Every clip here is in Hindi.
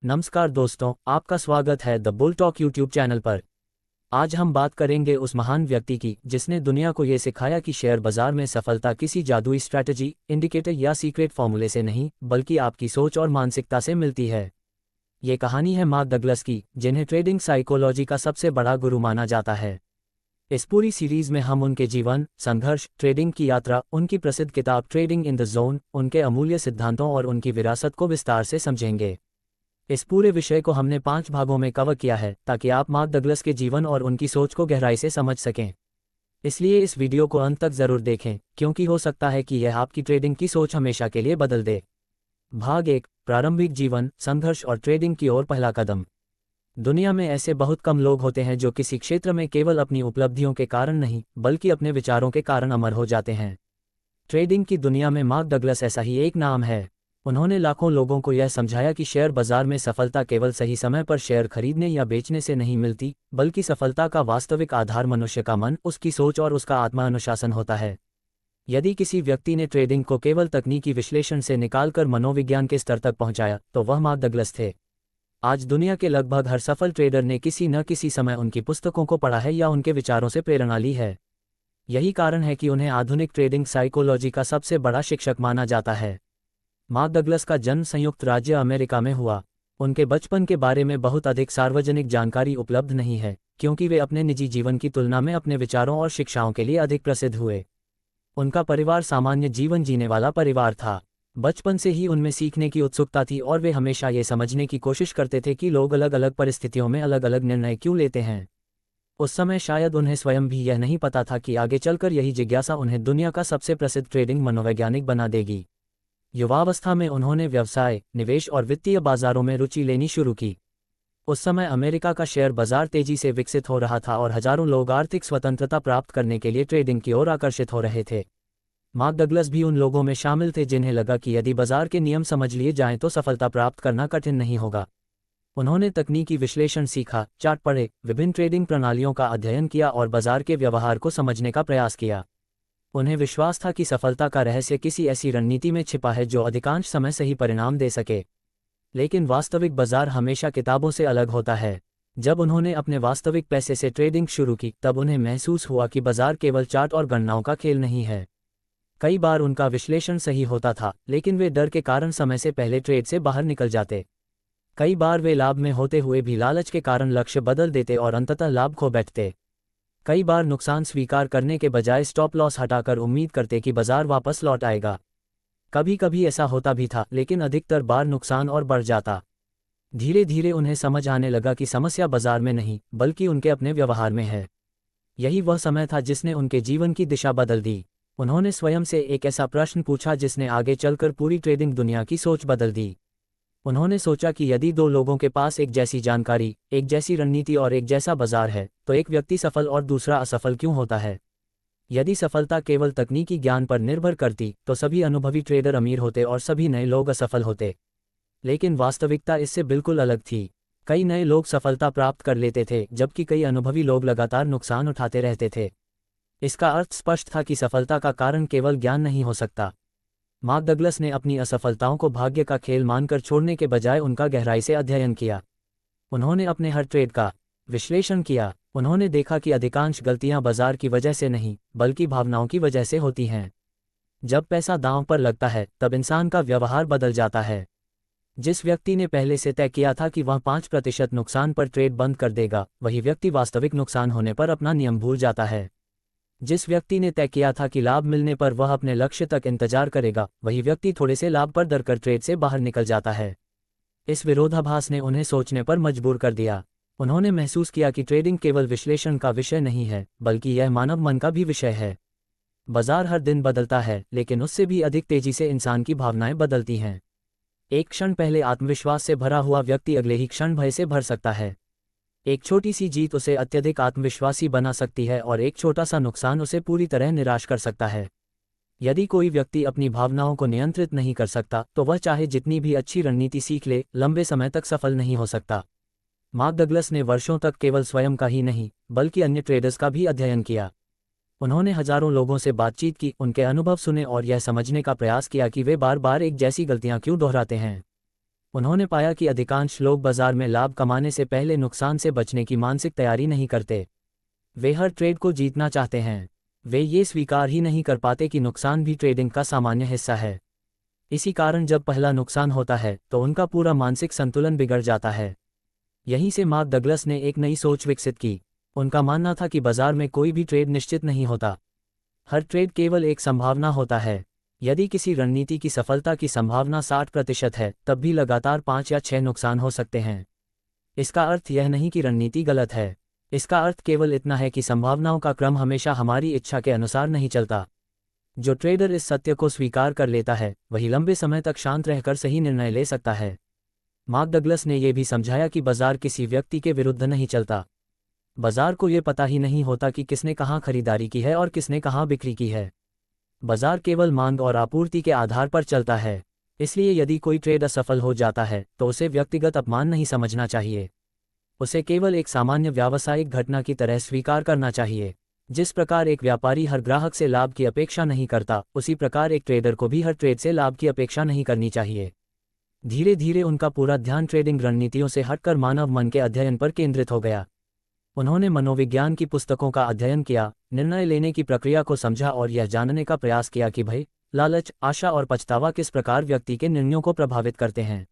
नमस्कार दोस्तों, आपका स्वागत है the bull talk YouTube channel पर। आज हम बात करेंगे उस महान व्यक्ति की जिसने दुनिया को ये सिखाया कि शेयर बाजार में सफलता किसी जादुई स्ट्रैटेजी, इंडिकेटर या सीक्रेट फॉर्मूले से नहीं बल्कि आपकी सोच और मानसिकता से मिलती है। ये कहानी है मार्क डगलस की, जिन्हें ट्रेडिंग साइकोलॉजी का सबसे बड़ा गुरु माना जाता है। इस पूरी सीरीज में हम उनके जीवन, संघर्ष, ट्रेडिंग की यात्रा, उनकी प्रसिद्ध किताब ट्रेडिंग इन द जोन, उनके अमूल्य सिद्धांतों और उनकी विरासत को विस्तार से समझेंगे। इस पूरे विषय को हमने 5 भागों में कवर किया है ताकि आप मार्क डगलस के जीवन और उनकी सोच को गहराई से समझ सकें। इसलिए इस वीडियो को अंत तक जरूर देखें, क्योंकि हो सकता है कि यह आपकी ट्रेडिंग की सोच हमेशा के लिए बदल दे। भाग 1, प्रारंभिक जीवन, संघर्ष और ट्रेडिंग की ओर पहला कदम। दुनिया में ऐसे बहुत कम लोग होते हैं जो किसी क्षेत्र में केवल अपनी उपलब्धियों के कारण नहीं बल्कि अपने विचारों के कारण अमर हो जाते हैं। ट्रेडिंग की दुनिया में मार्क डगलस ऐसा ही एक नाम है। उन्होंने लाखों लोगों को यह समझाया कि शेयर बाजार में सफलता केवल सही समय पर शेयर खरीदने या बेचने से नहीं मिलती, बल्कि सफलता का वास्तविक आधार मनुष्य का मन, उसकी सोच और उसका आत्मा अनुशासन होता है। यदि किसी व्यक्ति ने ट्रेडिंग को केवल तकनीकी विश्लेषण से निकालकर मनोविज्ञान के स्तर तक पहुंचाया, तो वह मार्क डगलस थे। आज दुनिया के लगभग हर सफल ट्रेडर ने किसी न किसी समय उनकी पुस्तकों को पढ़ा है या उनके विचारों से प्रेरणा ली है। यही कारण है कि उन्हें आधुनिक ट्रेडिंग साइकोलॉजी का सबसे बड़ा शिक्षक माना जाता है। मार्क डगलस का जन्म संयुक्त राज्य अमेरिका में हुआ। उनके बचपन के बारे में बहुत अधिक सार्वजनिक जानकारी उपलब्ध नहीं है, क्योंकि वे अपने निजी जीवन की तुलना में अपने विचारों और शिक्षाओं के लिए अधिक प्रसिद्ध हुए। उनका परिवार सामान्य जीवन जीने वाला परिवार था। बचपन से ही उनमें सीखने की उत्सुकता थी और वे हमेशा ये समझने की कोशिश करते थे कि लोग अलग अलग परिस्थितियों में अलग अलग निर्णय क्यों लेते हैं। उस समय शायद उन्हें स्वयं भी यह नहीं पता था कि आगे चलकर यही जिज्ञासा उन्हें दुनिया का सबसे प्रसिद्ध ट्रेडिंग मनोवैज्ञानिक बना देगी। युवावस्था में उन्होंने व्यवसाय, निवेश और वित्तीय बाजारों में रुचि लेनी शुरू की। उस समय अमेरिका का शेयर बाजार तेजी से विकसित हो रहा था और हजारों लोग आर्थिक स्वतंत्रता प्राप्त करने के लिए ट्रेडिंग की ओर आकर्षित हो रहे थे। मार्क डगलस भी उन लोगों में शामिल थे जिन्हें लगा कि यदि बाजार के नियम समझ लिए जाएं तो सफलता प्राप्त करना कठिन नहीं होगा। उन्होंने तकनीकी विश्लेषण सीखा, चार्ट पढ़े, विभिन्न ट्रेडिंग प्रणालियों का अध्ययन किया और बाजार के व्यवहार को समझने का प्रयास किया। उन्हें विश्वास था कि सफलता का रहस्य किसी ऐसी रणनीति में छिपा है जो अधिकांश समय सही परिणाम दे सके। लेकिन वास्तविक बाजार हमेशा किताबों से अलग होता है। जब उन्होंने अपने वास्तविक पैसे से ट्रेडिंग शुरू की, तब उन्हें महसूस हुआ कि बाजार केवल चार्ट और गणनाओं का खेल नहीं है। कई बार उनका विश्लेषण सही होता था, लेकिन वे डर के कारण समय से पहले ट्रेड से बाहर निकल जाते। कई बार वे लाभ में होते हुए भी लालच के कारण लक्ष्य बदल देते और अंततः लाभ खो बैठते। कई बार नुकसान स्वीकार करने के बजाय स्टॉप लॉस हटाकर उम्मीद करते कि बाजार वापस लौट आएगा। कभी कभी ऐसा होता भी था, लेकिन अधिकतर बार नुकसान और बढ़ जाता। धीरे धीरे उन्हें समझ आने लगा कि समस्या बाजार में नहीं बल्कि उनके अपने व्यवहार में है। यही वह समय था जिसने उनके जीवन की दिशा बदल दी। उन्होंने स्वयं से एक ऐसा प्रश्न पूछा जिसने आगे चलकर पूरी ट्रेडिंग दुनिया की सोच बदल दी। उन्होंने सोचा कि यदि 2 लोगों के पास एक जैसी जानकारी, एक जैसी रणनीति और एक जैसा बाजार है, तो एक व्यक्ति सफल और दूसरा असफल क्यों होता है। यदि सफलता केवल तकनीकी ज्ञान पर निर्भर करती, तो सभी अनुभवी ट्रेडर अमीर होते और सभी नए लोग असफल होते। लेकिन वास्तविकता इससे बिल्कुल अलग थी। कई नए लोग सफलता प्राप्त कर लेते थे, जबकि कई अनुभवी लोग लगातार नुकसान उठाते रहते थे। इसका अर्थ स्पष्ट था कि सफलता का कारण केवल ज्ञान नहीं हो सकता। मार्क डगलस ने अपनी असफलताओं को भाग्य का खेल मानकर छोड़ने के बजाय उनका गहराई से अध्ययन किया। उन्होंने अपने हर ट्रेड का विश्लेषण किया। उन्होंने देखा कि अधिकांश गलतियां बाजार की वजह से नहीं बल्कि भावनाओं की वजह से होती हैं। जब पैसा दांव पर लगता है, तब इंसान का व्यवहार बदल जाता है। जिस व्यक्ति ने पहले से तय किया था कि वह 5% नुकसान पर ट्रेड बंद कर देगा, वही व्यक्ति वास्तविक नुकसान होने पर अपना नियम भूल जाता है। जिस व्यक्ति ने तय किया था कि लाभ मिलने पर वह अपने लक्ष्य तक इंतजार करेगा, वही व्यक्ति थोड़े से लाभ पर डरकर ट्रेड से बाहर निकल जाता है। इस विरोधाभास ने उन्हें सोचने पर मजबूर कर दिया। उन्होंने महसूस किया कि ट्रेडिंग केवल विश्लेषण का विषय नहीं है, बल्कि यह मानव मन का भी विषय है। बाजार हर दिन बदलता है, लेकिन उससे भी अधिक तेजी से इंसान की भावनाएं बदलती हैं। एक क्षण पहले आत्मविश्वास से भरा हुआ व्यक्ति अगले ही क्षण भय से भर सकता है। एक छोटी सी जीत उसे अत्यधिक आत्मविश्वासी बना सकती है और एक छोटा सा नुकसान उसे पूरी तरह निराश कर सकता है। यदि कोई व्यक्ति अपनी भावनाओं को नियंत्रित नहीं कर सकता, तो वह चाहे जितनी भी अच्छी रणनीति सीख ले, लंबे समय तक सफल नहीं हो सकता। मार्क डगलस ने वर्षों तक केवल स्वयं का ही नहीं बल्कि अन्य ट्रेडर्स का भी अध्ययन किया। उन्होंने हजारों लोगों से बातचीत की, उनके अनुभव सुने और यह समझने का प्रयास किया कि वे बार बार एक जैसी गलतियां क्यों दोहराते हैं। उन्होंने पाया कि अधिकांश लोग बाजार में लाभ कमाने से पहले नुकसान से बचने की मानसिक तैयारी नहीं करते। वे हर ट्रेड को जीतना चाहते हैं। वे ये स्वीकार ही नहीं कर पाते कि नुकसान भी ट्रेडिंग का सामान्य हिस्सा है। इसी कारण जब पहला नुकसान होता है तो उनका पूरा मानसिक संतुलन बिगड़ जाता है। यहीं से मार्क डगलस ने एक नई सोच विकसित की। उनका मानना था कि बाजार में कोई भी ट्रेड निश्चित नहीं होता। हर ट्रेड केवल एक संभावना होता है। यदि किसी रणनीति की सफलता की संभावना 60% है, तब भी लगातार 5 या 6 नुकसान हो सकते हैं। इसका अर्थ यह नहीं कि रणनीति गलत है। इसका अर्थ केवल इतना है कि संभावनाओं का क्रम हमेशा हमारी इच्छा के अनुसार नहीं चलता। जो ट्रेडर इस सत्य को स्वीकार कर लेता है, वही लंबे समय तक शांत रहकर सही निर्णय ले सकता है। मार्क डगलस ने यह भी समझाया कि बाजार किसी व्यक्ति के विरुद्ध नहीं चलता। बाजार को यह पता ही नहीं होता कि किसने कहाँ खरीदारी की है और किसने कहाँ बिक्री की है। बाजार केवल मांग और आपूर्ति के आधार पर चलता है। इसलिए यदि कोई ट्रेड असफल हो जाता है तो उसे व्यक्तिगत अपमान नहीं समझना चाहिए। उसे केवल एक सामान्य व्यावसायिक घटना की तरह स्वीकार करना चाहिए। जिस प्रकार एक व्यापारी हर ग्राहक से लाभ की अपेक्षा नहीं करता, उसी प्रकार एक ट्रेडर को भी हर ट्रेड से लाभ की अपेक्षा नहीं करनी चाहिए। धीरे धीरे उनका पूरा ध्यान ट्रेडिंग रणनीतियों से हटकर मानव मन के अध्ययन पर केंद्रित हो गया। उन्होंने मनोविज्ञान की पुस्तकों का अध्ययन किया, निर्णय लेने की प्रक्रिया को समझा और यह जानने का प्रयास किया कि भय, लालच, आशा और पछतावा किस प्रकार व्यक्ति के निर्णयों को प्रभावित करते हैं।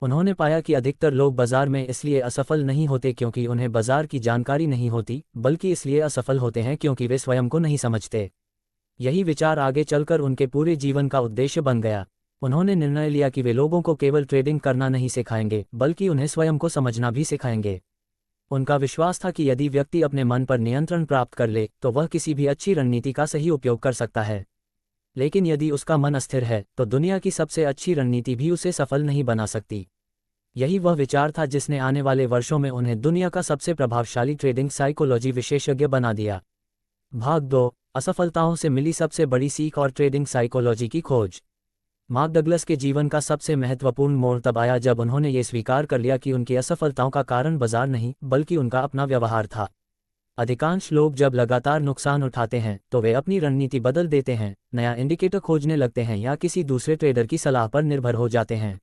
उन्होंने पाया कि अधिकतर लोग बाजार में इसलिए असफल नहीं होते क्योंकि उन्हें बाजार की जानकारी नहीं होती, बल्कि इसलिए असफल होते हैं क्योंकि वे स्वयं को नहीं समझते। यही विचार आगे चलकर उनके पूरे जीवन का उद्देश्य बन गया। उन्होंने निर्णय लिया कि वे लोगों को केवल ट्रेडिंग करना नहीं सिखाएंगे, बल्कि उन्हें स्वयं को समझना भी सिखाएंगे। उनका विश्वास था कि यदि व्यक्ति अपने मन पर नियंत्रण प्राप्त कर ले तो वह किसी भी अच्छी रणनीति का सही उपयोग कर सकता है। लेकिन यदि उसका मन अस्थिर है तो दुनिया की सबसे अच्छी रणनीति भी उसे सफल नहीं बना सकती। यही वह विचार था जिसने आने वाले वर्षों में उन्हें दुनिया का सबसे प्रभावशाली ट्रेडिंग साइकोलॉजी विशेषज्ञ बना दिया। भाग 2, असफलताओं से मिली सबसे बड़ी सीख और ट्रेडिंग साइकोलॉजी की खोज। मार्क डगलस के जीवन का सबसे महत्वपूर्ण मोड़ तब आया जब उन्होंने ये स्वीकार कर लिया कि उनकी असफलताओं का कारण बाजार नहीं, बल्कि उनका अपना व्यवहार था। अधिकांश लोग जब लगातार नुकसान उठाते हैं तो वे अपनी रणनीति बदल देते हैं, नया इंडिकेटर खोजने लगते हैं या किसी दूसरे ट्रेडर की सलाह पर निर्भर हो जाते हैं।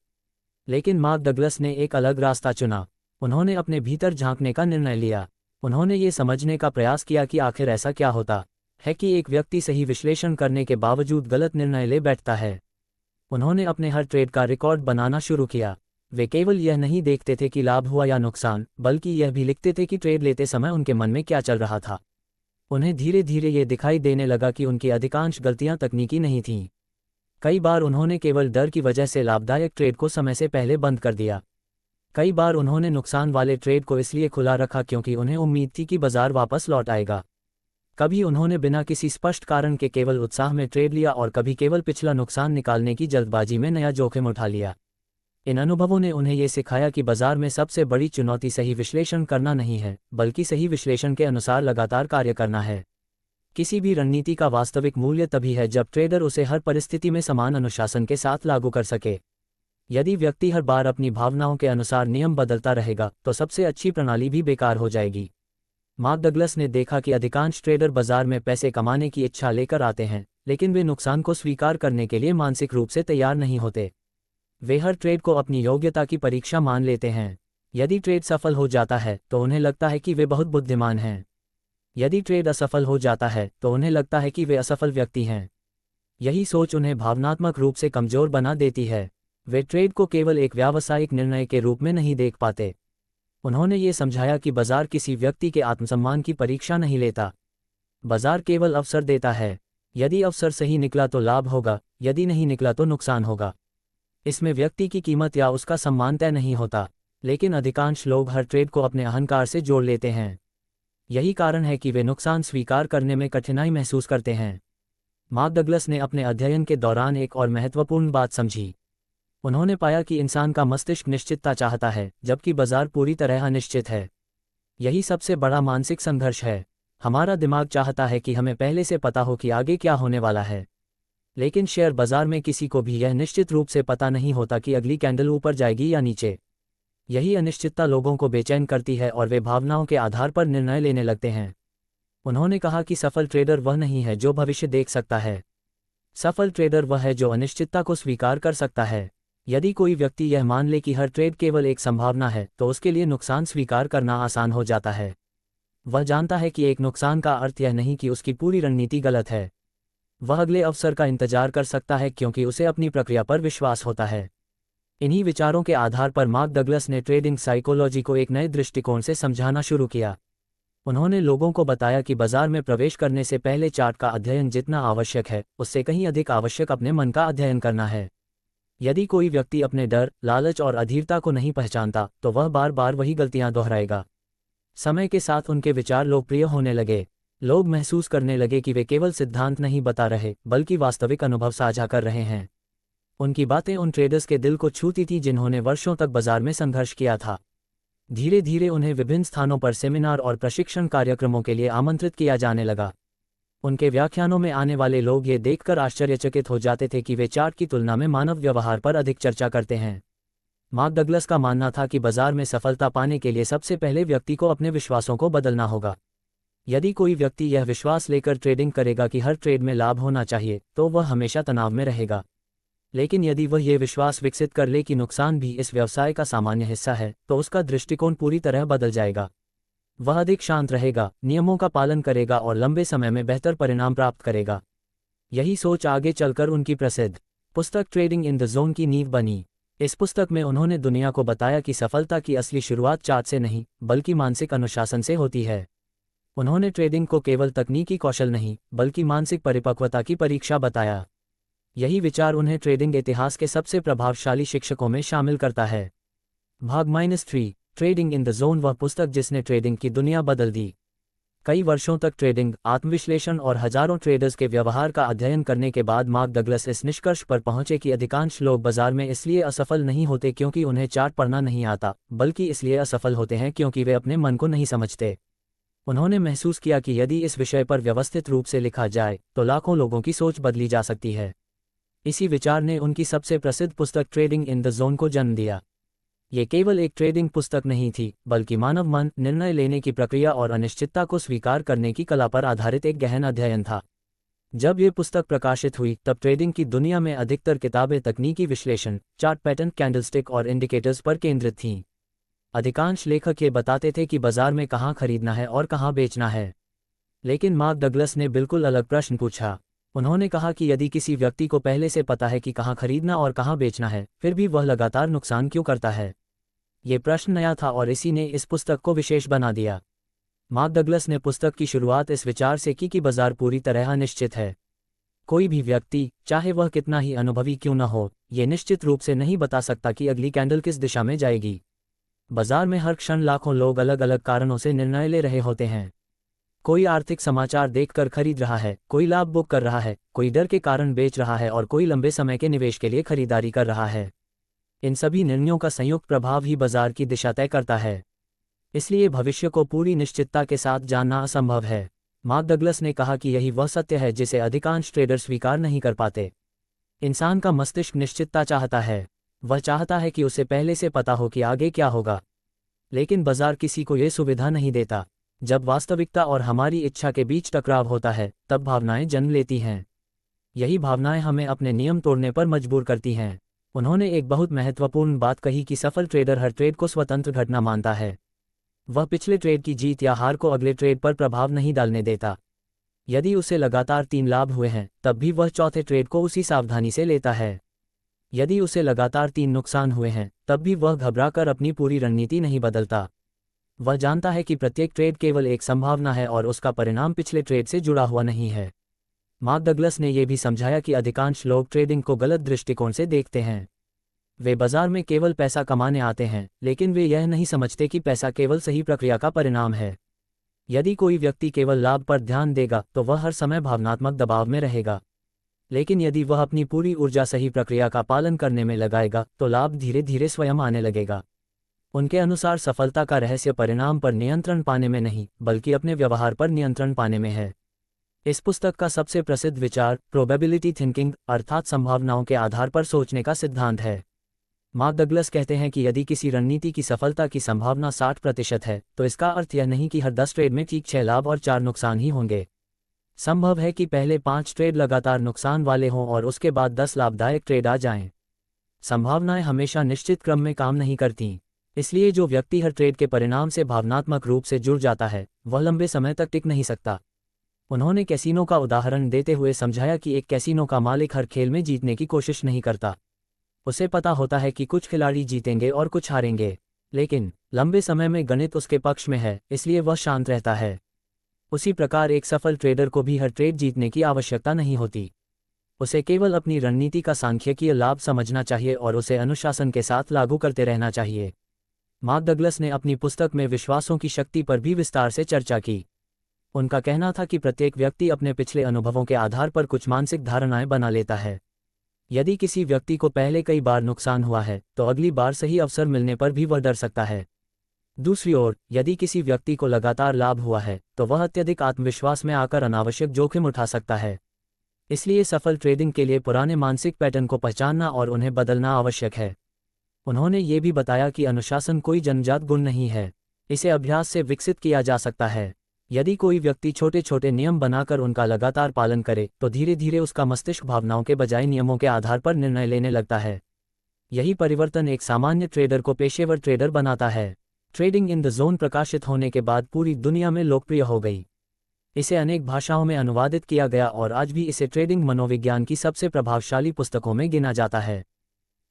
लेकिन मार्क डगलस ने एक अलग रास्ता चुना। उन्होंने अपने भीतर झांकने का निर्णय लिया। उन्होंने ये समझने का प्रयास किया कि आखिर ऐसा क्या होता है कि एक व्यक्ति सही विश्लेषण करने के बावजूद गलत निर्णय ले बैठता है। उन्होंने अपने हर ट्रेड का रिकॉर्ड बनाना शुरू किया। वे केवल यह नहीं देखते थे कि लाभ हुआ या नुकसान, बल्कि यह भी लिखते थे कि ट्रेड लेते समय उनके मन में क्या चल रहा था। उन्हें धीरे धीरे ये दिखाई देने लगा कि उनकी अधिकांश गलतियां तकनीकी नहीं थीं। कई बार उन्होंने केवल डर की वजह से लाभदायक ट्रेड को समय से पहले बंद कर दिया। कई बार उन्होंने नुकसान वाले ट्रेड को इसलिए खुला रखा क्योंकि उन्हें उम्मीद थी कि बाजार वापस लौट आएगा। कभी उन्होंने बिना किसी स्पष्ट कारण के केवल उत्साह में ट्रेड लिया और कभी केवल पिछला नुकसान निकालने की जल्दबाजी में नया जोखिम उठा लिया। इन अनुभवों ने उन्हें ये सिखाया कि बाजार में सबसे बड़ी चुनौती सही विश्लेषण करना नहीं है, बल्कि सही विश्लेषण के अनुसार लगातार कार्य करना है। किसी भी रणनीति का वास्तविक मूल्य तभी है जब ट्रेडर उसे हर परिस्थिति में समान अनुशासन के साथ लागू कर सके। यदि व्यक्ति हर बार अपनी भावनाओं के अनुसार नियम बदलता रहेगा तो सबसे अच्छी प्रणाली भी बेकार हो जाएगी। मार्क डगलस ने देखा कि अधिकांश ट्रेडर बाजार में पैसे कमाने की इच्छा लेकर आते हैं, लेकिन वे नुकसान को स्वीकार करने के लिए मानसिक रूप से तैयार नहीं होते। वे हर ट्रेड को अपनी योग्यता की परीक्षा मान लेते हैं। यदि ट्रेड सफल हो जाता है तो उन्हें लगता है कि वे बहुत बुद्धिमान हैं। यदि ट्रेड असफल हो जाता है तो उन्हें लगता है कि वे असफल व्यक्ति हैं। यही सोच उन्हें भावनात्मक रूप से कमजोर बना देती है। वे ट्रेड को केवल एक व्यावसायिक निर्णय के रूप में नहीं देख पाते। उन्होंने ये समझाया कि बाजार किसी व्यक्ति के आत्मसम्मान की परीक्षा नहीं लेता। बाजार केवल अवसर देता है। यदि अवसर सही निकला तो लाभ होगा, यदि नहीं निकला तो नुकसान होगा। इसमें व्यक्ति की कीमत या उसका सम्मान तय नहीं होता। लेकिन अधिकांश लोग हर ट्रेड को अपने अहंकार से जोड़ लेते हैं। यही कारण है कि वे नुकसान स्वीकार करने में कठिनाई महसूस करते हैं। मार्क डगलस ने अपने अध्ययन के दौरान एक और महत्वपूर्ण बात समझी। उन्होंने पाया कि इंसान का मस्तिष्क निश्चितता चाहता है, जबकि बाजार पूरी तरह अनिश्चित है। यही सबसे बड़ा मानसिक संघर्ष है। हमारा दिमाग चाहता है कि हमें पहले से पता हो कि आगे क्या होने वाला है। लेकिन शेयर बाजार में किसी को भी यह निश्चित रूप से पता नहीं होता कि अगली कैंडल ऊपर जाएगी या नीचे। यही अनिश्चितता लोगों को बेचैन करती है और वे भावनाओं के आधार पर निर्णय लेने लगते हैं। उन्होंने कहा कि सफल ट्रेडर वह नहीं है जो भविष्य देख सकता है। सफल ट्रेडर वह है जो अनिश्चितता को स्वीकार कर सकता है। यदि कोई व्यक्ति यह मान ले कि हर ट्रेड केवल एक संभावना है तो उसके लिए नुकसान स्वीकार करना आसान हो जाता है। वह जानता है कि एक नुकसान का अर्थ यह नहीं कि उसकी पूरी रणनीति गलत है। वह अगले अवसर का इंतजार कर सकता है क्योंकि उसे अपनी प्रक्रिया पर विश्वास होता है। इन्हीं विचारों के आधार पर मार्क डगलस ने ट्रेडिंग साइकोलॉजी को एक नए दृष्टिकोण से समझाना शुरू किया। उन्होंने लोगों को बताया कि बाजार में प्रवेश करने से पहले चार्ट का अध्ययन जितना आवश्यक है उससे कहीं अधिक आवश्यक अपने मन का अध्ययन करना है। यदि कोई व्यक्ति अपने डर, लालच और अधीरता को नहीं पहचानता तो वह बार बार वही गलतियां दोहराएगा। समय के साथ उनके विचार लोकप्रिय होने लगे। लोग महसूस करने लगे कि वे केवल सिद्धांत नहीं बता रहे बल्कि वास्तविक अनुभव साझा कर रहे हैं। उनकी बातें उन ट्रेडर्स के दिल को छूती थीं जिन्होंने वर्षों तक बाजार में संघर्ष किया था। धीरे धीरे उन्हें विभिन्न स्थानों पर सेमिनार और प्रशिक्षण कार्यक्रमों के लिए आमंत्रित किया जाने लगा। उनके व्याख्यानों में आने वाले लोग ये देखकर आश्चर्यचकित हो जाते थे कि वे चार्ट की तुलना में मानव व्यवहार पर अधिक चर्चा करते हैं। मार्क डगलस का मानना था कि बाजार में सफलता पाने के लिए सबसे पहले व्यक्ति को अपने विश्वासों को बदलना होगा। यदि कोई व्यक्ति यह विश्वास लेकर ट्रेडिंग करेगा कि हर ट्रेड में लाभ होना चाहिए तो वह हमेशा तनाव में रहेगा। लेकिन यदि वह ये विश्वास विकसित कर ले कि नुकसान भी इस व्यवसाय का सामान्य हिस्सा है तो उसका दृष्टिकोण पूरी तरह बदल जाएगा। वह अधिक शांत रहेगा, नियमों का पालन करेगा और लंबे समय में बेहतर परिणाम प्राप्त करेगा। यही सोच आगे चलकर उनकी प्रसिद्ध पुस्तक ट्रेडिंग इन द जोन की नींव बनी। इस पुस्तक में उन्होंने दुनिया को बताया कि सफलता की असली शुरुआत चार्ट से नहीं बल्कि मानसिक अनुशासन से होती है। उन्होंने ट्रेडिंग को केवल तकनीकी कौशल नहीं बल्कि मानसिक परिपक्वता की परीक्षा बताया। यही विचार उन्हें ट्रेडिंग इतिहास के सबसे प्रभावशाली शिक्षकों में शामिल करता है। भाग -3 ट्रेडिंग इन द जोन, वह पुस्तक जिसने ट्रेडिंग की दुनिया बदल दी। कई वर्षों तक ट्रेडिंग, आत्मविश्लेषण और हजारों ट्रेडर्स के व्यवहार का अध्ययन करने के बाद मार्क डगलस इस निष्कर्ष पर पहुंचे कि अधिकांश लोग बाजार में इसलिए असफल नहीं होते क्योंकि उन्हें चार्ट पढ़ना नहीं आता, बल्कि इसलिए असफल होते हैं क्योंकि वे अपने मन को नहीं समझते। उन्होंने महसूस किया कि यदि इस विषय पर व्यवस्थित रूप से लिखा जाए तो लाखों लोगों की सोच बदली जा सकती है। इसी विचार ने उनकी सबसे प्रसिद्ध पुस्तक ट्रेडिंग इन द जोन को जन्म दिया। ये केवल एक ट्रेडिंग पुस्तक नहीं थी बल्कि मानव मन, निर्णय लेने की प्रक्रिया और अनिश्चितता को स्वीकार करने की कला पर आधारित एक गहन अध्ययन था। जब ये पुस्तक प्रकाशित हुई तब ट्रेडिंग की दुनिया में अधिकतर किताबें तकनीकी विश्लेषण, चार्ट पैटर्न, कैंडलस्टिक और इंडिकेटर्स पर केंद्रित थीं। अधिकांश लेखक ये बताते थे कि बाजार में कहाँ खरीदना है और कहाँ बेचना है। लेकिन मार्क डगलस ने बिल्कुल अलग प्रश्न पूछा। उन्होंने कहा कि यदि किसी व्यक्ति को पहले से पता है कि कहाँ खरीदना और कहाँ बेचना है, फिर भी वह लगातार नुकसान क्यों करता है? ये प्रश्न नया था और इसी ने इस पुस्तक को विशेष बना दिया। मार्क डगलस ने पुस्तक की शुरुआत इस विचार से की कि बाजार पूरी तरह अनिश्चित है। कोई भी व्यक्ति, चाहे वह कितना ही अनुभवी क्यों न हो, ये निश्चित रूप से नहीं बता सकता कि अगली कैंडल किस दिशा में जाएगी। बाजार में हर क्षण लाखों लोग अलग अलग कारणों से निर्णय ले रहे होते हैं। कोई आर्थिक समाचार देखकर खरीद रहा है, कोई लाभ बुक कर रहा है, कोई डर के कारण बेच रहा है और कोई लंबे समय के निवेश के लिए खरीदारी कर रहा है। इन सभी निर्णयों का संयुक्त प्रभाव ही बाजार की दिशा तय करता है। इसलिए भविष्य को पूरी निश्चितता के साथ जानना असंभव है। मार्क डगलस ने कहा कि यही वह सत्य है जिसे अधिकांश ट्रेडर स्वीकार नहीं कर पाते। इंसान का मस्तिष्क निश्चितता चाहता है। वह चाहता है कि उसे पहले से पता हो कि आगे क्या होगा। लेकिन बाजार किसी को यह सुविधा नहीं देता। जब वास्तविकता और हमारी इच्छा के बीच टकराव होता है तब भावनाएं जन्म लेती हैं। यही भावनाएं हमें अपने नियम तोड़ने पर मजबूर करती हैं। उन्होंने एक बहुत महत्वपूर्ण बात कही कि सफल ट्रेडर हर ट्रेड को स्वतंत्र घटना मानता है। वह पिछले ट्रेड की जीत या हार को अगले ट्रेड पर प्रभाव नहीं डालने देता। यदि उसे लगातार 3 लाभ हुए हैं तब भी वह चौथे ट्रेड को उसी सावधानी से लेता है। यदि उसे लगातार 3 नुकसान हुए हैं तब भी वह घबराकर अपनी पूरी रणनीति नहीं बदलता। वह जानता है कि प्रत्येक ट्रेड केवल एक संभावना है और उसका परिणाम पिछले ट्रेड से जुड़ा हुआ नहीं है। मार्क डगलस ने यह भी समझाया कि अधिकांश लोग ट्रेडिंग को गलत दृष्टिकोण से देखते हैं। वे बाजार में केवल पैसा कमाने आते हैं, लेकिन वे यह नहीं समझते कि पैसा केवल सही प्रक्रिया का परिणाम है। यदि कोई व्यक्ति केवल लाभ पर ध्यान देगा तो वह हर समय भावनात्मक दबाव में रहेगा। लेकिन यदि वह अपनी पूरी ऊर्जा सही प्रक्रिया का पालन करने में लगाएगा तो लाभ धीरे धीरे स्वयं आने लगेगा। उनके अनुसार सफलता का रहस्य परिणाम पर नियंत्रण पाने में नहीं बल्कि अपने व्यवहार पर नियंत्रण पाने में है। इस पुस्तक का सबसे प्रसिद्ध विचार प्रोबेबिलिटी थिंकिंग अर्थात संभावनाओं के आधार पर सोचने का सिद्धांत है। मार्क डगलस कहते हैं कि यदि किसी रणनीति की सफलता की संभावना 60% है तो इसका अर्थ यह नहीं कि हर 10 ट्रेड में ठीक 6 लाभ और 4 नुकसान ही होंगे। संभव है कि पहले 5 ट्रेड लगातार नुकसान वाले हों और उसके बाद 10 लाभदायक ट्रेड आ जाएं। संभावनाएं हमेशा निश्चित क्रम में काम नहीं करती। इसलिए जो व्यक्ति हर ट्रेड के परिणाम से भावनात्मक रूप से जुड़ जाता है वह लंबे समय तक टिक नहीं सकता। उन्होंने कैसीनो का उदाहरण देते हुए समझाया कि एक कैसीनो का मालिक हर खेल में जीतने की कोशिश नहीं करता। उसे पता होता है कि कुछ खिलाड़ी जीतेंगे और कुछ हारेंगे, लेकिन लंबे समय में गणित उसके पक्ष में है, इसलिए वह शांत रहता है। उसी प्रकार एक सफल ट्रेडर को भी हर ट्रेड जीतने की आवश्यकता नहीं होती। उसे केवल अपनी रणनीति का सांख्यिकीय लाभ समझना चाहिए और उसे अनुशासन के साथ लागू करते रहना चाहिए। मार्क डगलस ने अपनी पुस्तक में विश्वासों की शक्ति पर भी विस्तार से चर्चा की। उनका कहना था कि प्रत्येक व्यक्ति अपने पिछले अनुभवों के आधार पर कुछ मानसिक धारणाएं बना लेता है। यदि किसी व्यक्ति को पहले कई बार नुकसान हुआ है तो अगली बार सही अवसर मिलने पर भी वह डर सकता है। दूसरी ओर, यदि किसी व्यक्ति को लगातार लाभ हुआ है तो वह अत्यधिक आत्मविश्वास में आकर अनावश्यक जोखिम उठा सकता है। इसलिए सफल ट्रेडिंग के लिए पुराने मानसिक पैटर्न को पहचानना और उन्हें बदलना आवश्यक है। उन्होंने ये भी बताया कि अनुशासन कोई जन्मजात गुण नहीं है, इसे अभ्यास से विकसित किया जा सकता है। यदि कोई व्यक्ति छोटे छोटे नियम बनाकर उनका लगातार पालन करे तो धीरे धीरे उसका मस्तिष्क भावनाओं के बजाय नियमों के आधार पर निर्णय लेने लगता है। यही परिवर्तन एक सामान्य ट्रेडर को पेशेवर ट्रेडर बनाता है। ट्रेडिंग इन द जोन प्रकाशित होने के बाद पूरी दुनिया में लोकप्रिय हो गई। इसे अनेक भाषाओं में अनुवादित किया गया और आज भी इसे ट्रेडिंग मनोविज्ञान की सबसे प्रभावशाली पुस्तकों में गिना जाता है।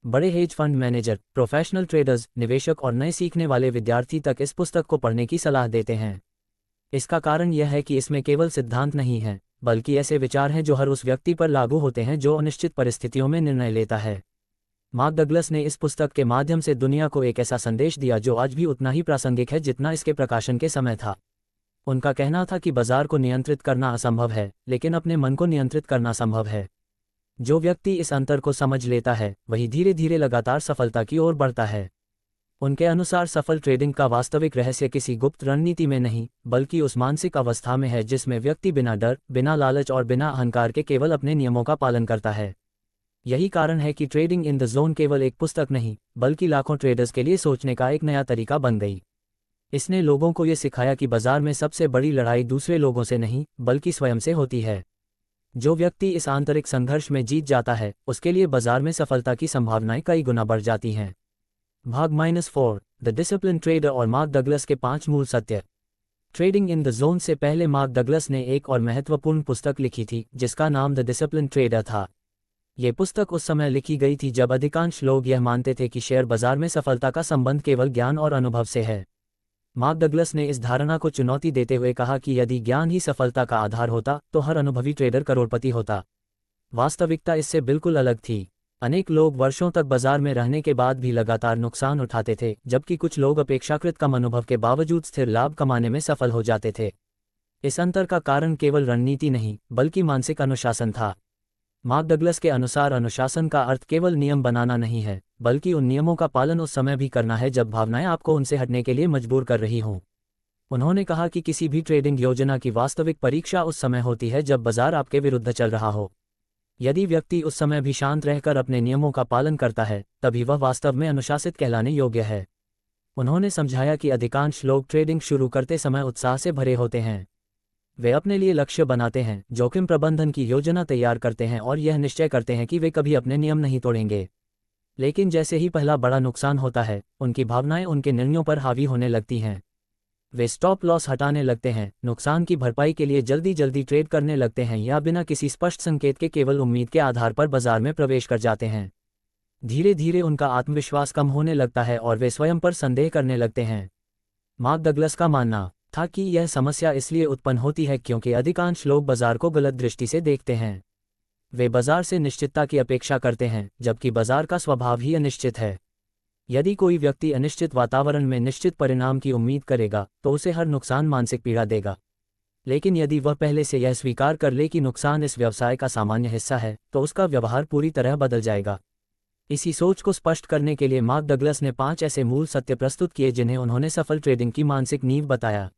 बड़े hedge fund manager, professional traders, निवेशक और नए सीखने वाले विद्यार्थी तक इस पुस्तक को पढ़ने की सलाह देते हैं। इसका कारण यह है कि इसमें केवल सिद्धांत नहीं है, बल्कि ऐसे विचार हैं जो हर उस व्यक्ति पर लागू होते हैं जो अनिश्चित परिस्थितियों में निर्णय लेता है। मार्क डगलस ने इस पुस्तक के माध्यम से दुनिया को एक ऐसा संदेश दिया जो आज भी उतना ही प्रासंगिक है जितना इसके प्रकाशन के समय था। उनका कहना था कि बाजार को नियंत्रित करना असंभव है, लेकिन अपने मन को नियंत्रित करना संभव है। जो व्यक्ति इस अंतर को समझ लेता है वही धीरे धीरे लगातार सफलता की ओर बढ़ता है। उनके अनुसार सफल ट्रेडिंग का वास्तविक रहस्य किसी गुप्त रणनीति में नहीं, बल्कि उस मानसिक अवस्था में है जिसमें व्यक्ति बिना डर, बिना लालच और बिना अहंकार के केवल अपने नियमों का पालन करता है। यही कारण है कि ट्रेडिंग इन द जोन केवल एक पुस्तक नहीं, बल्कि लाखों ट्रेडर्स के लिए सोचने का एक नया तरीका बन गई। इसने लोगों को ये सिखाया कि बाजार में सबसे बड़ी लड़ाई दूसरे लोगों से नहीं, बल्कि स्वयं से होती है। जो व्यक्ति इस आंतरिक संघर्ष में जीत जाता है उसके लिए बाजार में सफलता की संभावनाएं कई गुना बढ़ जाती हैं। भाग -4, द डिसिप्लिन ट्रेडर और मार्क डगलस के 5 मूल सत्य। ट्रेडिंग इन द जोन से पहले मार्क डगलस ने एक और महत्वपूर्ण पुस्तक लिखी थी जिसका नाम द डिसिप्लिन ट्रेडर था। ये पुस्तक उस समय लिखी गई थी जब अधिकांश लोग यह मानते थे कि शेयर बाजार में सफलता का संबंध केवल ज्ञान और अनुभव से है। मार्क डगलस ने इस धारणा को चुनौती देते हुए कहा कि यदि ज्ञान ही सफलता का आधार होता तो हर अनुभवी ट्रेडर करोड़पति होता। वास्तविकता इससे बिल्कुल अलग थी। अनेक लोग वर्षों तक बाजार में रहने के बाद भी लगातार नुकसान उठाते थे, जबकि कुछ लोग अपेक्षाकृत कम अनुभव के बावजूद स्थिर लाभ कमाने में सफल हो जाते थे। इस अंतर का कारण केवल रणनीति नहीं, बल्कि मानसिक अनुशासन था। मार्क डगलस के अनुसार अनुशासन का अर्थ केवल नियम बनाना नहीं है, बल्कि उन नियमों का पालन उस समय भी करना है जब भावनाएं आपको उनसे हटने के लिए मजबूर कर रही हों। उन्होंने कहा कि किसी भी ट्रेडिंग योजना की वास्तविक परीक्षा उस समय होती है जब बाजार आपके विरुद्ध चल रहा हो। यदि व्यक्ति उस समय भी शांत रहकर अपने नियमों का पालन करता है, तभी वह वास्तव में अनुशासित कहलाने योग्य है। उन्होंने समझाया कि अधिकांश लोग ट्रेडिंग शुरू करते समय उत्साह से भरे होते हैं। वे अपने लिए लक्ष्य बनाते हैं, जोखिम प्रबंधन की योजना तैयार करते हैं और यह निश्चय करते हैं कि वे कभी अपने नियम नहीं तोड़ेंगे। लेकिन जैसे ही पहला बड़ा नुकसान होता है, उनकी भावनाएं उनके निर्णयों पर हावी होने लगती हैं। वे स्टॉप लॉस हटाने लगते हैं, नुकसान की भरपाई के लिए जल्दी जल्दी ट्रेड करने लगते हैं या बिना किसी स्पष्ट संकेत के केवल उम्मीद के आधार पर बाजार में प्रवेश कर जाते हैं। धीरे धीरे उनका आत्मविश्वास कम होने लगता है और वे स्वयं पर संदेह करने लगते हैं। मार्क डगलस का मानना था कि यह समस्या इसलिए उत्पन्न होती है क्योंकि अधिकांश लोग बाजार को गलत दृष्टि से देखते हैं। वे बाजार से निश्चितता की अपेक्षा करते हैं, जबकि बाजार का स्वभाव ही अनिश्चित है। यदि कोई व्यक्ति अनिश्चित वातावरण में निश्चित परिणाम की उम्मीद करेगा तो उसे हर नुकसान मानसिक पीड़ा देगा। लेकिन यदि वह पहले से यह स्वीकार कर ले कि नुकसान इस व्यवसाय का सामान्य हिस्सा है, तो उसका व्यवहार पूरी तरह बदल जाएगा। इसी सोच को स्पष्ट करने के लिए मार्क डगलस ने 5 ऐसे मूल सत्य प्रस्तुत किए जिन्हें उन्होंने सफल ट्रेडिंग की मानसिक नींव बताया।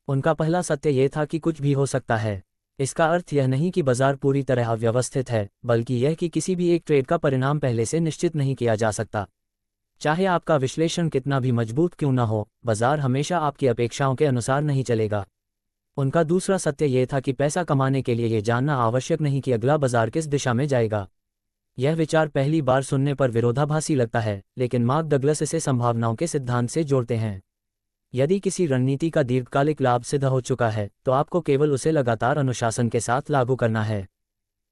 उनका पहला सत्य यह था कि कुछ भी हो सकता है। इसका अर्थ यह नहीं कि बाजार पूरी तरह अव्यवस्थित है, बल्कि यह कि किसी भी एक ट्रेड का परिणाम पहले से निश्चित नहीं किया जा सकता। चाहे आपका विश्लेषण कितना भी मजबूत क्यों न हो, बाजार हमेशा आपकी अपेक्षाओं के अनुसार नहीं चलेगा। उनका दूसरा सत्य यह था कि पैसा कमाने के लिए यह जानना आवश्यक नहीं कि अगला बाजार किस दिशा में जाएगा। यह विचार पहली बार सुनने पर विरोधाभासी लगता है, लेकिन मार्क डगलस इसे संभावनाओं के सिद्धांत से जोड़ते हैं। यदि किसी रणनीति का दीर्घकालिक लाभ सिद्ध हो चुका है तो आपको केवल उसे लगातार अनुशासन के साथ लागू करना है।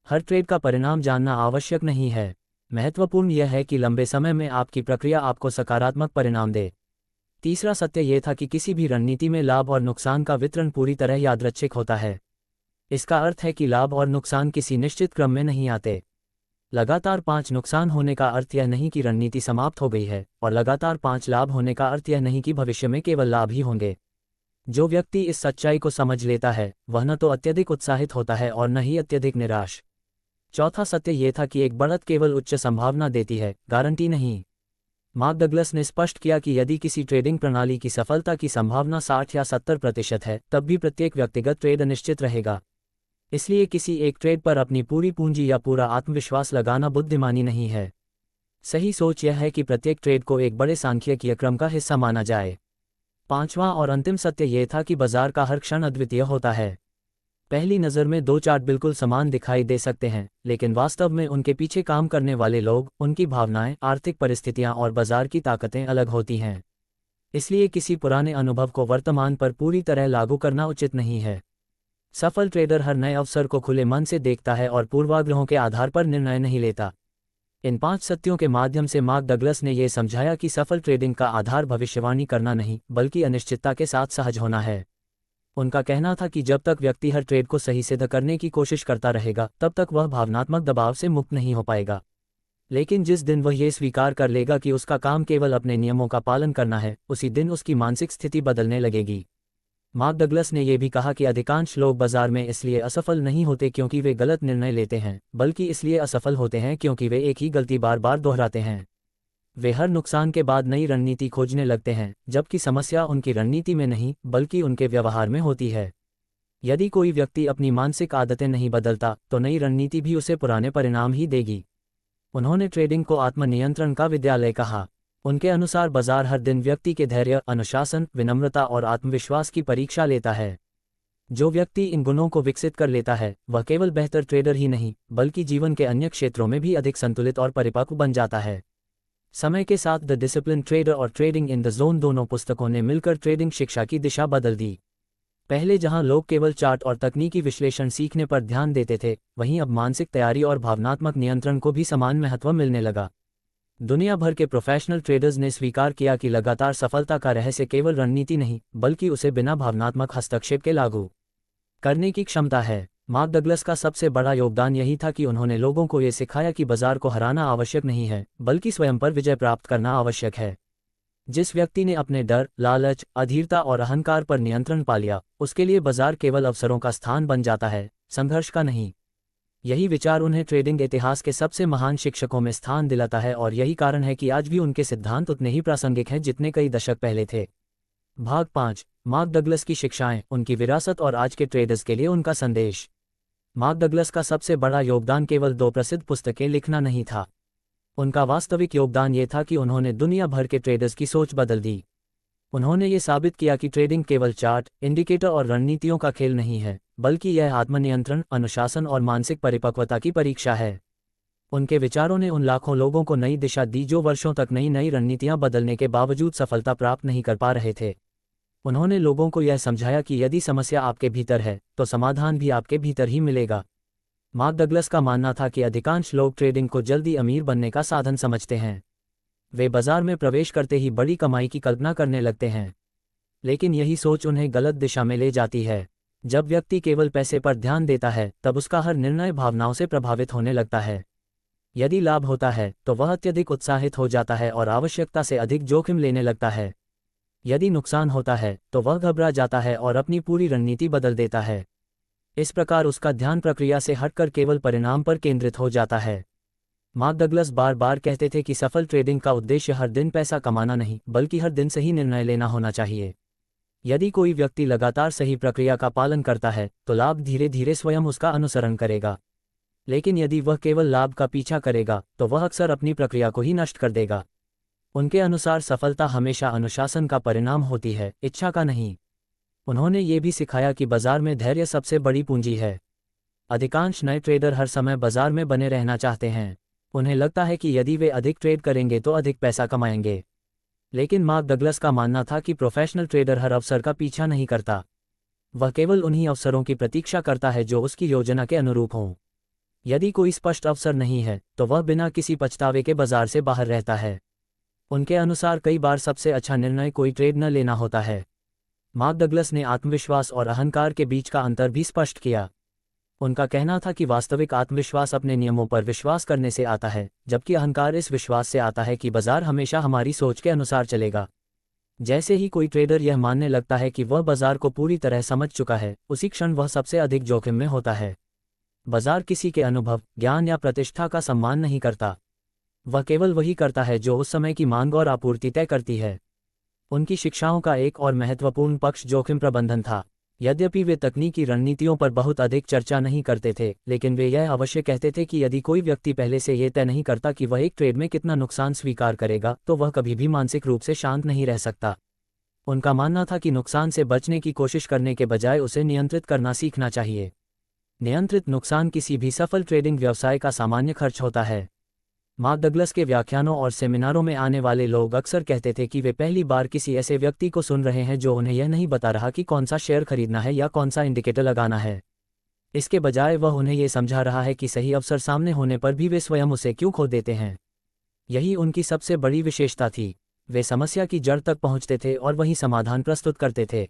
हर ट्रेड का परिणाम जानना आवश्यक नहीं है। महत्वपूर्ण यह है कि लंबे समय में आपकी प्रक्रिया आपको सकारात्मक परिणाम दे। तीसरा सत्य यह था कि किसी भी रणनीति में लाभ और नुकसान का वितरण पूरी तरह यादृच्छिक होता है। इसका अर्थ है कि लाभ और नुकसान किसी निश्चित क्रम में नहीं आते। लगातार 5 नुकसान होने का अर्थ यह नहीं कि रणनीति समाप्त हो गई है, और लगातार 5 लाभ होने का अर्थ यह नहीं कि भविष्य में केवल लाभ ही होंगे। जो व्यक्ति इस सच्चाई को समझ लेता है वह न तो अत्यधिक उत्साहित होता है और न ही अत्यधिक निराश। चौथा सत्य यह था कि एक बढ़त केवल उच्च संभावना देती है, गारंटी नहीं। मार्क डगलस ने स्पष्ट किया कि यदि किसी ट्रेडिंग प्रणाली की सफलता की संभावना 60 या 70% है, तब भी प्रत्येक व्यक्तिगत ट्रेड अनिश्चित रहेगा। इसलिए किसी एक ट्रेड पर अपनी पूरी पूंजी या पूरा आत्मविश्वास लगाना बुद्धिमानी नहीं है। सही सोच यह है कि प्रत्येक ट्रेड को एक बड़े सांख्यिकीय क्रम का हिस्सा माना जाए। पांचवां और अंतिम सत्य यह था कि बाजार का हर क्षण अद्वितीय होता है। पहली नज़र में 2 चार्ट बिल्कुल समान दिखाई दे सकते हैं, लेकिन वास्तव में उनके पीछे काम करने वाले लोग, उनकी भावनाएं, आर्थिक परिस्थितियां और बाजार की ताकतें अलग होती हैं। इसलिए किसी पुराने अनुभव को वर्तमान पर पूरी तरह लागू करना उचित नहीं है। सफल ट्रेडर हर नए अवसर को खुले मन से देखता है और पूर्वाग्रहों के आधार पर निर्णय नहीं लेता। इन 5 सत्यों के माध्यम से मार्क डगलस ने यह समझाया कि सफल ट्रेडिंग का आधार भविष्यवाणी करना नहीं, बल्कि अनिश्चितता के साथ सहज होना है। उनका कहना था कि जब तक व्यक्ति हर ट्रेड को सही सिद्ध करने की कोशिश करता रहेगा, तब तक वह भावनात्मक दबाव से मुक्त नहीं हो पाएगा। लेकिन जिस दिन वह ये स्वीकार कर लेगा कि उसका काम केवल अपने नियमों का पालन करना है, उसी दिन उसकी मानसिक स्थिति बदलने लगेगी। मार्क डगलस ने यह भी कहा कि अधिकांश लोग बाजार में इसलिए असफल नहीं होते क्योंकि वे गलत निर्णय लेते हैं, बल्कि इसलिए असफल होते हैं क्योंकि वे एक ही गलती बार बार दोहराते हैं। वे हर नुकसान के बाद नई रणनीति खोजने लगते हैं, जबकि समस्या उनकी रणनीति में नहीं बल्कि उनके व्यवहार में होती है। यदि कोई व्यक्ति अपनी मानसिक आदतें नहीं बदलता तो नई रणनीति भी उसे पुराने परिणाम ही देगी। उन्होंने ट्रेडिंग को आत्मनियंत्रण का विद्यालय कहा। उनके अनुसार बाजार हर दिन व्यक्ति के धैर्य, अनुशासन, विनम्रता और आत्मविश्वास की परीक्षा लेता है। जो व्यक्ति इन गुणों को विकसित कर लेता है वह केवल बेहतर ट्रेडर ही नहीं बल्कि जीवन के अन्य क्षेत्रों में भी अधिक संतुलित और परिपक्व बन जाता है। समय के साथ द डिसिप्लिन ट्रेडर और ट्रेडिंग इन द जोन दोनों पुस्तकों ने मिलकर ट्रेडिंग शिक्षा की दिशा बदल दी। पहले जहां लोग केवल चार्ट और तकनीकी विश्लेषण सीखने पर ध्यान देते थे, वहीं अब मानसिक तैयारी और भावनात्मक नियंत्रण को भी समान महत्व मिलने लगा। दुनिया भर के प्रोफेशनल ट्रेडर्स ने स्वीकार किया कि लगातार सफलता का रहस्य केवल रणनीति नहीं बल्कि उसे बिना भावनात्मक हस्तक्षेप के लागू करने की क्षमता है। मार्क डगलस का सबसे बड़ा योगदान यही था कि उन्होंने लोगों को ये सिखाया कि बाजार को हराना आवश्यक नहीं है, बल्कि स्वयं पर विजय प्राप्त करना आवश्यक है। जिस व्यक्ति ने अपने डर, लालच, अधीरता और अहंकार पर नियंत्रण पा लिया, उसके लिए बाजार केवल अवसरों का स्थान बन जाता है, संघर्ष का नहीं। यही विचार उन्हें ट्रेडिंग इतिहास के सबसे महान शिक्षकों में स्थान दिलाता है और यही कारण है कि आज भी उनके सिद्धांत उतने ही प्रासंगिक हैं जितने कई दशक पहले थे। भाग 5, मार्क डगलस की शिक्षाएं, उनकी विरासत और आज के ट्रेडर्स के लिए उनका संदेश। मार्क डगलस का सबसे बड़ा योगदान केवल 2 प्रसिद्ध पुस्तकें लिखना नहीं था। उनका वास्तविक योगदान ये था कि उन्होंने दुनिया भर के ट्रेडर्स की सोच बदल दी। उन्होंने ये साबित किया कि ट्रेडिंग केवल चार्ट, इंडिकेटर और रणनीतियों का खेल नहीं है, बल्कि यह आत्मनियंत्रण, अनुशासन और मानसिक परिपक्वता की परीक्षा है। उनके विचारों ने उन लाखों लोगों को नई दिशा दी जो वर्षों तक नई रणनीतियां बदलने के बावजूद सफलता प्राप्त नहीं कर पा रहे थे। उन्होंने लोगों को यह समझाया कि यदि समस्या आपके भीतर है तो समाधान भी आपके भीतर ही मिलेगा। मार्क डगलस का मानना था कि अधिकांश लोग ट्रेडिंग को जल्दी अमीर बनने का साधन समझते हैं। वे बाजार में प्रवेश करते ही बड़ी कमाई की कल्पना करने लगते हैं, लेकिन यही सोच उन्हें गलत दिशा में ले जाती है। जब व्यक्ति केवल पैसे पर ध्यान देता है तब उसका हर निर्णय भावनाओं से प्रभावित होने लगता है। यदि लाभ होता है तो वह अत्यधिक उत्साहित हो जाता है और आवश्यकता से अधिक जोखिम लेने लगता है। यदि नुकसान होता है तो वह घबरा जाता है और अपनी पूरी रणनीति बदल देता है। इस प्रकार उसका ध्यान प्रक्रिया से हटकर केवल परिणाम पर केंद्रित हो जाता है। मार्क डगलस बार बार कहते थे कि सफल ट्रेडिंग का उद्देश्य हर दिन पैसा कमाना नहीं बल्कि हर दिन सही निर्णय लेना होना चाहिए। यदि कोई व्यक्ति लगातार सही प्रक्रिया का पालन करता है तो लाभ धीरे धीरे स्वयं उसका अनुसरण करेगा, लेकिन यदि वह केवल लाभ का पीछा करेगा तो वह अक्सर अपनी प्रक्रिया को ही नष्ट कर देगा। उनके अनुसार सफलता हमेशा अनुशासन का परिणाम होती है, इच्छा का नहीं। उन्होंने ये भी सिखाया कि बाजार में धैर्य सबसे बड़ी पूंजी है। अधिकांश नए ट्रेडर हर समय बाजार में बने रहना चाहते हैं। उन्हें लगता है कि यदि वे अधिक ट्रेड करेंगे तो अधिक पैसा कमाएंगे। लेकिन मार्क डगलस का मानना था कि प्रोफेशनल ट्रेडर हर अवसर का पीछा नहीं करता। वह केवल उन्हीं अवसरों की प्रतीक्षा करता है जो उसकी योजना के अनुरूप हों। यदि कोई स्पष्ट अवसर नहीं है तो वह बिना किसी पछतावे के बाजार से बाहर रहता है। उनके अनुसार कई बार सबसे अच्छा निर्णय कोई ट्रेड न लेना होता है। मार्क डगलस ने आत्मविश्वास और अहंकार के बीच का अंतर भी स्पष्ट किया। उनका कहना था कि वास्तविक आत्मविश्वास अपने नियमों पर विश्वास करने से आता है, जबकि अहंकार इस विश्वास से आता है कि बाजार हमेशा हमारी सोच के अनुसार चलेगा। जैसे ही कोई ट्रेडर यह मानने लगता है कि वह बाजार को पूरी तरह समझ चुका है, उसी क्षण वह सबसे अधिक जोखिम में होता है। बाजार किसी के अनुभव, ज्ञान या प्रतिष्ठा का सम्मान नहीं करता। वह केवल वही करता है जो उस समय की मांग और आपूर्ति तय करती है। उनकी शिक्षाओं का एक और महत्वपूर्ण पक्ष जोखिम प्रबंधन था। यद्यपि वे तकनीकी रणनीतियों पर बहुत अधिक चर्चा नहीं करते थे, लेकिन वे यह अवश्य कहते थे कि यदि कोई व्यक्ति पहले से ये तय नहीं करता कि वह एक ट्रेड में कितना नुकसान स्वीकार करेगा, तो वह कभी भी मानसिक रूप से शांत नहीं रह सकता। उनका मानना था कि नुकसान से बचने की कोशिश करने के बजाय उसे नियंत्रित करना सीखना चाहिए। नियंत्रित नुकसान किसी भी सफल ट्रेडिंग व्यवसाय का सामान्य खर्च होता है। मार्क डगलस के व्याख्यानों और सेमिनारों में आने वाले लोग अक्सर कहते थे कि वे पहली बार किसी ऐसे व्यक्ति को सुन रहे हैं जो उन्हें यह नहीं बता रहा कि कौन सा शेयर खरीदना है या कौन सा इंडिकेटर लगाना है। इसके बजाय वह उन्हें यह समझा रहा है कि सही अवसर सामने होने पर भी वे स्वयं उसे क्यों खो देते हैं। यही उनकी सबसे बड़ी विशेषता थी। वे समस्या की जड़ तक पहुंचते थे और वही समाधान प्रस्तुत करते थे।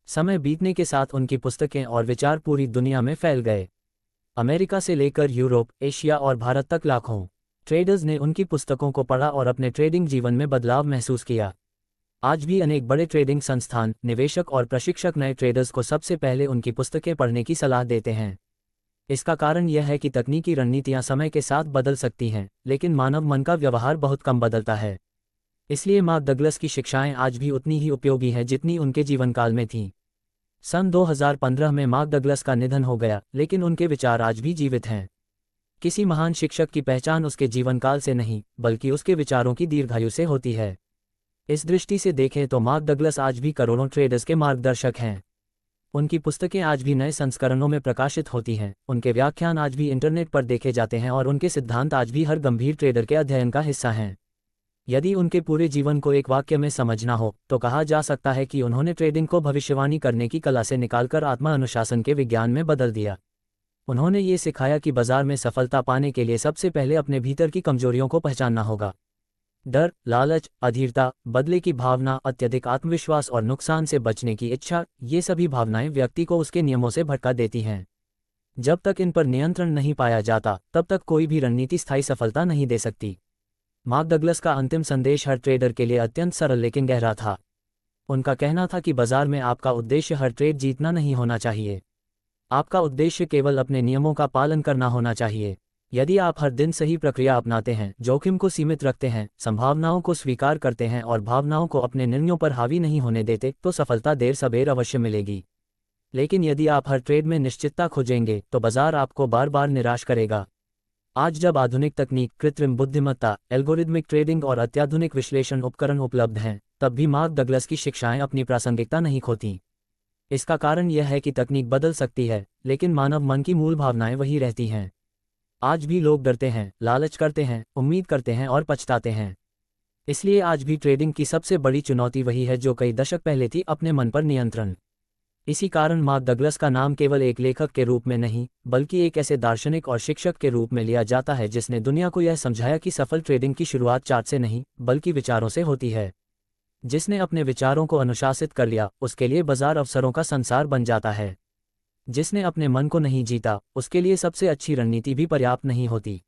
समय बीतने के साथ उनकी पुस्तकें और विचार पूरी दुनिया में फैल गए। अमेरिका से लेकर यूरोप, एशिया और भारत तक लाखों ट्रेडर्स ने उनकी पुस्तकों को पढ़ा और अपने ट्रेडिंग जीवन में बदलाव महसूस किया। आज भी अनेक बड़े ट्रेडिंग संस्थान, निवेशक और प्रशिक्षक नए ट्रेडर्स को सबसे पहले उनकी पुस्तकें पढ़ने की सलाह देते हैं। इसका कारण यह है कि तकनीकी रणनीतियां समय के साथ बदल सकती हैं, लेकिन मानव मन का व्यवहार बहुत कम बदलता है। इसलिए मार्क डगलस की शिक्षाएं आज भी उतनी ही उपयोगी हैं जितनी उनके जीवनकाल में थीं। सन 2015 में मार्क डगलस का निधन हो गया, लेकिन उनके विचार आज भी जीवित हैं। किसी महान शिक्षक की पहचान उसके जीवनकाल से नहीं, बल्कि उसके विचारों की दीर्घायु से होती है। इस दृष्टि से देखें तो मार्क डगलस आज भी करोड़ों ट्रेडर्स के मार्गदर्शक हैं। उनकी पुस्तकें आज भी नए संस्करणों में प्रकाशित होती हैं, उनके व्याख्यान आज भी इंटरनेट पर देखे जाते हैं और उनके सिद्धांत आज भी हर गंभीर ट्रेडर के अध्ययन का हिस्सा हैं। यदि उनके पूरे जीवन को एक वाक्य में समझना हो तो कहा जा सकता है कि उन्होंने ट्रेडिंग को भविष्यवाणी करने की कला से निकालकर आत्मा अनुशासन के विज्ञान में बदल दिया। उन्होंने ये सिखाया कि बाजार में सफलता पाने के लिए सबसे पहले अपने भीतर की कमजोरियों को पहचानना होगा। डर, लालच, अधीरता, बदले की भावना, अत्यधिक आत्मविश्वास और नुकसान से बचने की इच्छा, ये सभी भावनाएं व्यक्ति को उसके नियमों से भटका देती हैं। जब तक इन पर नियंत्रण नहीं पाया जाता, तब तक कोई भी रणनीति स्थायी सफलता नहीं दे सकती। मार्क डगलस का अंतिम संदेश हर ट्रेडर के लिए अत्यंत सरल लेकिन गहरा था। उनका कहना था कि बाजार में आपका उद्देश्य हर ट्रेड जीतना नहीं होना चाहिए। आपका उद्देश्य केवल अपने नियमों का पालन करना होना चाहिए। यदि आप हर दिन सही प्रक्रिया अपनाते हैं, जोखिम को सीमित रखते हैं, संभावनाओं को स्वीकार करते हैं और भावनाओं को अपने निर्णयों पर हावी नहीं होने देते, तो सफलता देर सबेर अवश्य मिलेगी। लेकिन यदि आप हर ट्रेड में निश्चितता खोजेंगे, तो बाजार आपको बार बार निराश करेगा। आज जब आधुनिक तकनीक, कृत्रिम बुद्धिमत्ता, एल्गोरिदमिक ट्रेडिंग और अत्याधुनिक विश्लेषण उपकरण उपलब्ध हैं, तब भी मार्क डगलस की शिक्षाएं अपनी प्रासंगिकता नहीं खोतीं। इसका कारण यह है कि तकनीक बदल सकती है, लेकिन मानव मन की मूल भावनाएं वही रहती हैं। आज भी लोग डरते हैं, लालच करते हैं, उम्मीद करते हैं और पछताते हैं। इसलिए आज भी ट्रेडिंग की सबसे बड़ी चुनौती वही है जो कई दशक पहले थी, अपने मन पर नियंत्रण। इसी कारण मार्क डगलस का नाम केवल एक लेखक के रूप में नहीं, बल्कि एक ऐसे दार्शनिक और शिक्षक के रूप में लिया जाता है जिसने दुनिया को यह समझाया कि सफल ट्रेडिंग की शुरुआत चार्ट से नहीं, बल्कि विचारों से होती है। जिसने अपने विचारों को अनुशासित कर लिया, उसके लिए बाजार अवसरों का संसार बन जाता है। जिसने अपने मन को नहीं जीता, उसके लिए सबसे अच्छी रणनीति भी पर्याप्त नहीं होती।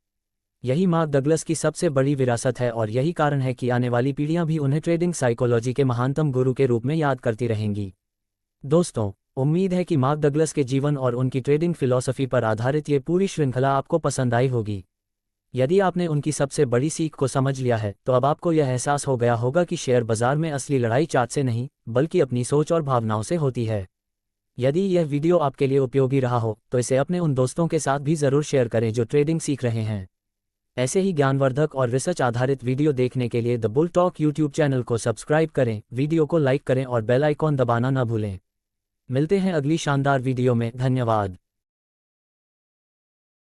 यही मार्क डगलस की सबसे बड़ी विरासत है और यही कारण है कि आने वाली पीढ़ियां भी उन्हें ट्रेडिंग साइकोलॉजी के महानतम गुरु के रूप में याद करती रहेंगी। दोस्तों, उम्मीद है कि मार्क डगलस के जीवन और उनकी ट्रेडिंग फिलॉसफी पर आधारित ये पूरी श्रृंखला आपको पसंद आई होगी। यदि आपने उनकी सबसे बड़ी सीख को समझ लिया है, तो अब आपको यह एहसास हो गया होगा कि शेयर बाजार में असली लड़ाई चार्ट से नहीं, बल्कि अपनी सोच और भावनाओं से होती है। यदि यह वीडियो आपके लिए उपयोगी रहा हो, तो इसे अपने उन दोस्तों के साथ भी ज़रूर शेयर करें जो ट्रेडिंग सीख रहे हैं। ऐसे ही ज्ञानवर्धक और रिसर्च आधारित वीडियो देखने के लिए the bull talk YouTube channel को सब्सक्राइब करें, वीडियो को लाइक करें और बेल आइकॉन दबाना न भूलें। मिलते हैं अगली शानदार वीडियो में। धन्यवाद।